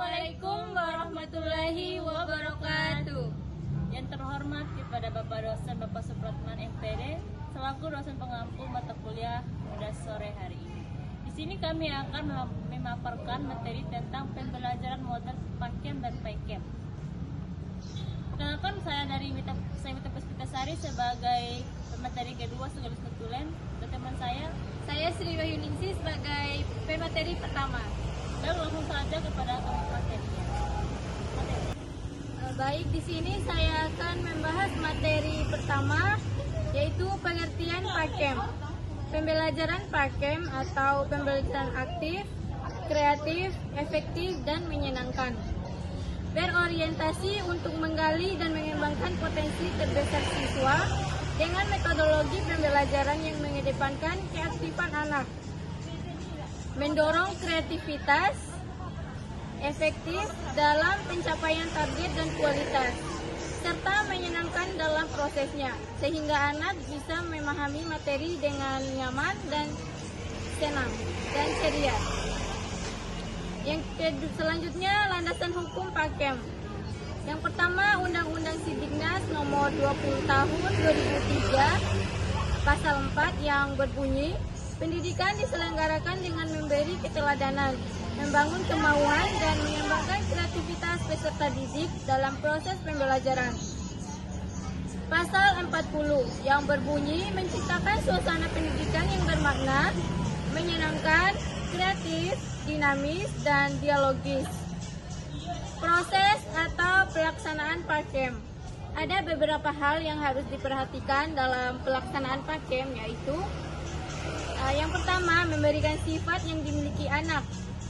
Assalamualaikum warahmatullahi wabarakatuh. Yang terhormat kepada Bapak dosen Bapak Supratman MPD selaku dosen pengampu mata kuliah pada sore hari ini. Di sini kami akan memaparkan materi tentang pembelajaran model PAKEM dan PAIKEM. Perkenalkan, saya Mita Puspitasari sebagai pemateri kedua sekaligus ketulen. Dan teman saya Sri Wahyuningsih sebagai pemateri pertama. Baik, langsung saja kepada materinya. Baik, di sini saya akan membahas materi pertama, yaitu pengertian PAKEM. Pembelajaran PAKEM atau pembelajaran aktif, kreatif, efektif, dan menyenangkan. Berorientasi untuk menggali dan mengembangkan potensi terbesar siswa dengan metodologi pembelajaran yang mengedepankan keaktifan anak, mendorong kreativitas, efektif dalam pencapaian target dan kualitas, serta menyenangkan dalam prosesnya, sehingga anak bisa memahami materi dengan nyaman dan senang dan ceria. Selanjutnya, landasan hukum PAKEM. Yang pertama, Undang-Undang Sidiknas Nomor 20 Tahun 2003, Pasal 4 yang berbunyi, pendidikan diselenggarakan dengan memberi keteladanan, membangun kemauan, dan mengembangkan kreativitas peserta didik dalam proses pembelajaran. Pasal 40 yang berbunyi, menciptakan suasana pendidikan yang bermakna, menyenangkan, kreatif, dinamis, dan dialogis. Proses atau pelaksanaan PAKEM. Ada beberapa hal yang harus diperhatikan dalam pelaksanaan PAKEM, yaitu yang pertama, memberikan sifat yang dimiliki anak.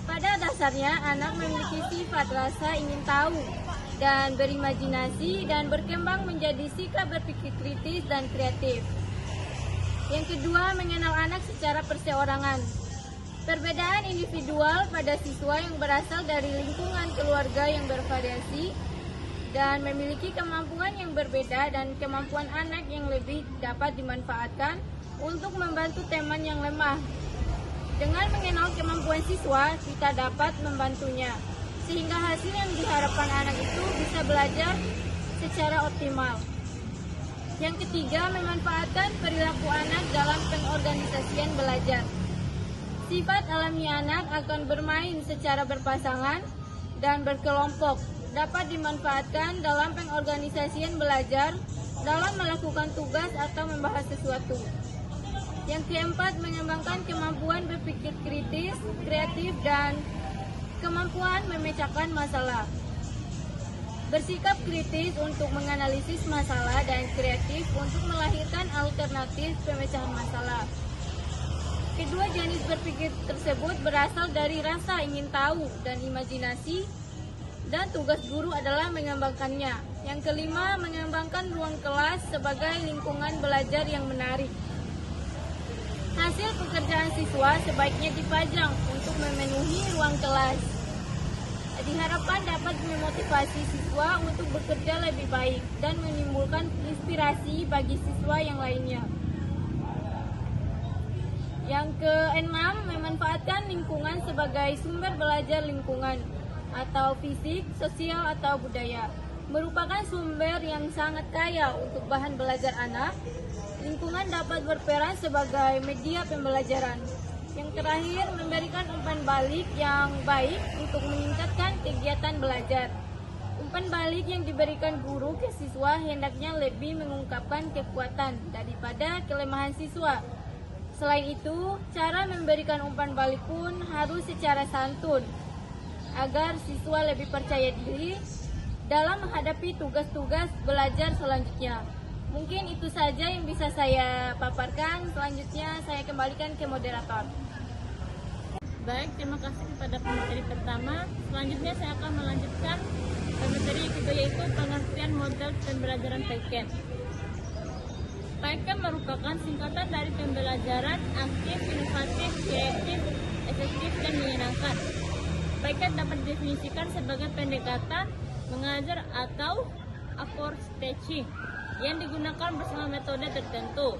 Pada dasarnya, anak memiliki sifat rasa ingin tahu dan berimajinasi dan berkembang menjadi sikap berpikir kritis dan kreatif. Yang kedua, mengenal anak secara perseorangan. Perbedaan individual pada siswa yang berasal dari lingkungan keluarga yang bervariasi dan memiliki kemampuan yang berbeda, dan kemampuan anak yang lebih dapat dimanfaatkan untuk membantu teman yang lemah. Dengan mengenal kemampuan siswa, kita dapat membantunya, sehingga hasil yang diharapkan anak itu bisa belajar secara optimal. Yang ketiga, memanfaatkan perilaku anak dalam pengorganisasian belajar. Sifat alami anak akan bermain secara berpasangan dan berkelompok dapat dimanfaatkan dalam pengorganisasian belajar dalam melakukan tugas atau membahas sesuatu. Yang keempat, mengembangkan kemampuan berpikir kritis, kreatif, dan kemampuan memecahkan masalah. Bersikap kritis untuk menganalisis masalah dan kreatif untuk melahirkan alternatif pemecahan masalah. Kedua jenis berpikir tersebut berasal dari rasa ingin tahu dan imajinasi, dan tugas guru adalah mengembangkannya. Yang kelima, mengembangkan ruang kelas sebagai lingkungan belajar yang menarik. Hasil pekerjaan siswa sebaiknya dipajang untuk memenuhi ruang kelas. Diharapkan dapat memotivasi siswa untuk bekerja lebih baik dan menimbulkan inspirasi bagi siswa yang lainnya. Yang keenam, memanfaatkan lingkungan sebagai sumber belajar lingkungan atau fisik, sosial, atau budaya. Merupakan sumber yang sangat kaya untuk bahan belajar anak. Lingkungan dapat berperan sebagai media pembelajaran. Yang terakhir, memberikan umpan balik yang baik untuk meningkatkan kegiatan belajar. Umpan balik yang diberikan guru ke siswa hendaknya lebih mengungkapkan kekuatan daripada kelemahan siswa. Selain itu, cara memberikan umpan balik pun harus secara santun, agar siswa lebih percaya diri dalam menghadapi tugas-tugas belajar selanjutnya. Mungkin itu saja yang bisa saya paparkan. Selanjutnya saya kembalikan ke moderator. Baik, terima kasih kepada pemateri pertama. Selanjutnya saya akan melanjutkan pemateri kedua, yaitu pengertian model pembelajaran PAKEM. PAKEM merupakan singkatan dari pembelajaran aktif, inovatif, kreatif, efektif, dan menyenangkan. PAKEM dapat didefinisikan sebagai pendekatan mengajar atau approach teaching yang digunakan bersama metode tertentu,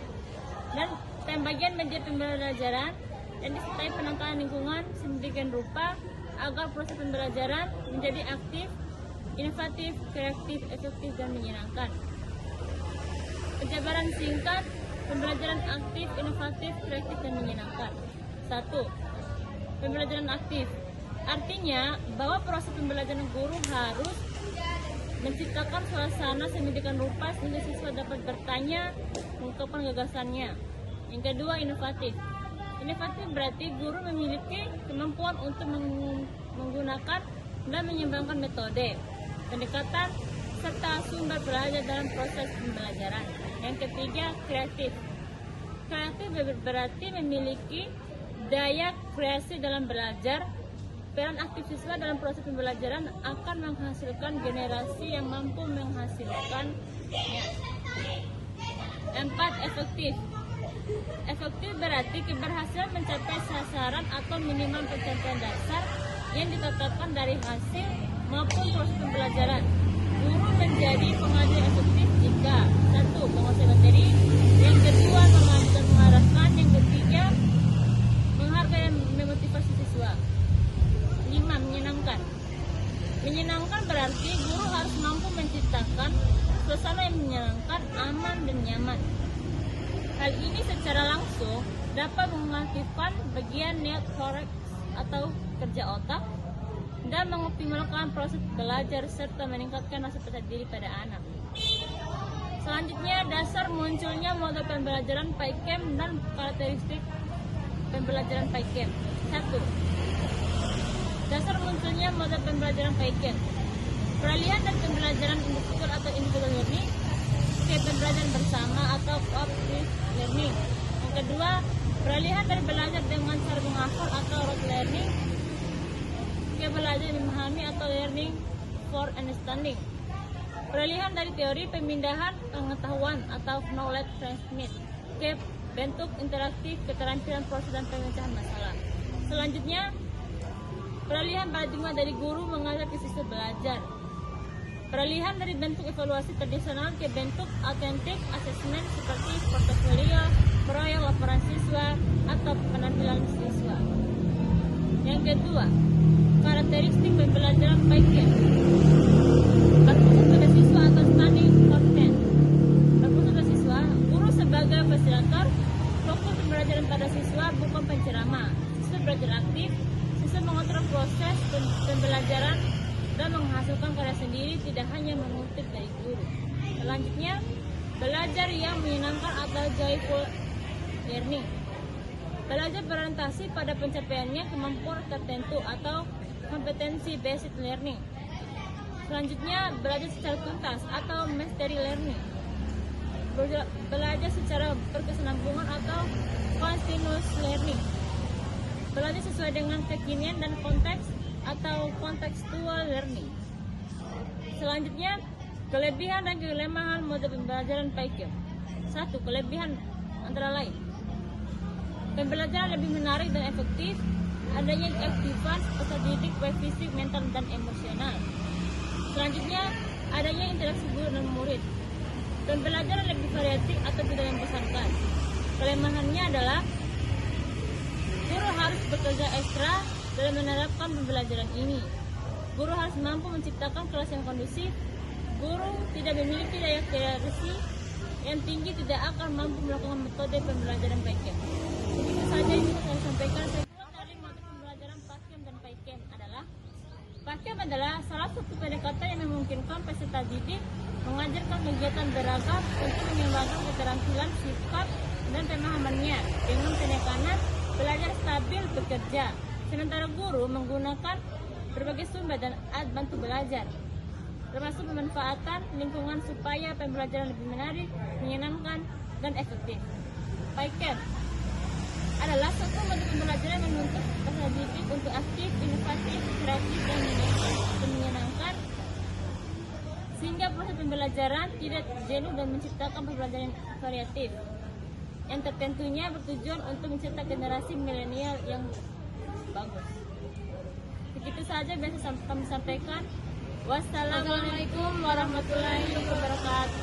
dan pembagian media pembelajaran dan disertai penekanan lingkungan sedemikian rupa agar proses pembelajaran menjadi aktif, inovatif, kreatif, efektif, dan menyenangkan. Penjabaran singkat, pembelajaran aktif, inovatif, kreatif, dan menyenangkan. 1. Pembelajaran aktif. Artinya bahwa proses pembelajaran guru harus menciptakan suasana sedemikian rupa sehingga siswa dapat bertanya, mengungkapkan gagasannya. Yang kedua, inovatif. Inovatif berarti guru memiliki kemampuan untuk menggunakan dan menyeimbangkan metode, pendekatan, serta sumber belajar dalam proses pembelajaran. Yang ketiga, kreatif. Kreatif berarti memiliki daya kreasi dalam belajar. Peran aktif siswa dalam proses pembelajaran akan menghasilkan generasi yang mampu menghasilkannya. 4. Efektif. Efektif berarti keberhasilan mencapai sasaran atau minimal pencapaian dasar yang ditetapkan dari hasil maupun proses pembelajaran. Guru menjadi pengajar yang efektif jika 1. Menguasai materi, yang kedua mengarahkan, yang ketiga menghargai dan memotivasi siswa. 5. Menyenangkan. Menyenangkan berarti guru harus mampu menciptakan suasana yang menyenangkan, aman, dan nyaman. Hal ini secara langsung dapat mengaktifkan bagian neokorteks atau kerja otak dan mengoptimalkan proses belajar serta meningkatkan rasa percaya diri pada anak. Selanjutnya, dasar munculnya model pembelajaran PAIKM dan karakteristik pembelajaran PAIKM. 1. Dasar munculnya model pembelajaran PAIKM. Peralihan dan pembelajaran individual atau individual learning ke pembelajaran bersama atau cooperative learning. Yang kedua, peralihan dari belajar dengan cara menghafal atau rote learning ke belajar memahami atau learning for understanding. Peralihan dari teori pemindahan pengetahuan atau knowledge transmit ke bentuk interaktif keterampilan proses dan pemecahan masalah. Selanjutnya, peralihan paradigma dari guru mengajar ke siswa belajar. Peralihan dari bentuk evaluasi tradisional ke bentuk authentic assessment seperti portofolio, proyek laporan siswa, atau penampilan siswa. Yang kedua, karakteristik pembelajaran PAIKM. Berfokus pada siswa atau study content. Berfokus pada siswa, guru sebagai fasilitator, fokus pembelajaran pada siswa bukan penceramah. Siswa belajar aktif, siswa mengontrol proses pembelajaran dan menghasilkan karya sendiri, tidak hanya mengutip dari guru. Selanjutnya, belajar yang menyenangkan atau joyful learning. Belajar berorientasi pada pencapaiannya kemampuan tertentu atau kompetensi based learning. Selanjutnya, belajar secara tuntas atau mastery learning. Belajar secara berkesinambungan atau continuous learning. Belajar sesuai dengan kekinian dan konteks atau contextual learning. Selanjutnya, kelebihan dan kelemahan model pembelajaran PAIKM. 1. Kelebihan antara lain: pembelajaran lebih menarik dan efektif, adanya keaktifan peserta didik baik fisik, mental, dan emosional. Selanjutnya, adanya interaksi guru dan murid. Pembelajaran lebih variatif atau tidak membosankan. Kelemahannya adalah guru harus bekerja ekstra dalam menerapkan pembelajaran ini. Guru harus mampu menciptakan kelas yang kondusif. Guru tidak memiliki daya kreasi yang tinggi tidak akan mampu melakukan metode pembelajaran PAIKM. Begitu saja yang bisa saya sampaikan. Dari metode pembelajaran PAIKM dan PAIKM adalah: PAIKM adalah salah satu pendekatan yang memungkinkan peserta didik mengajarkan kegiatan beragam untuk mengembangkan keterampilan, sifat, dan pemahamannya dengan penekanan belajar stabil bekerja. Sementara guru menggunakan berbagai sumber dan alat bantu belajar, termasuk pemanfaatan lingkungan supaya pembelajaran lebih menarik, menyenangkan, dan efektif. PAIKM adalah suatu metode pembelajaran yang menuntut peserta didik untuk aktif, inovatif, kreatif, dan menyenangkan, sehingga proses pembelajaran tidak jenuh dan menciptakan pembelajaran variatif yang tertentunya bertujuan untuk mencetak generasi milenial yang bagus. Begitu saja biasa kami sampaikan. Wassalamualaikum warahmatullahi wabarakatuh.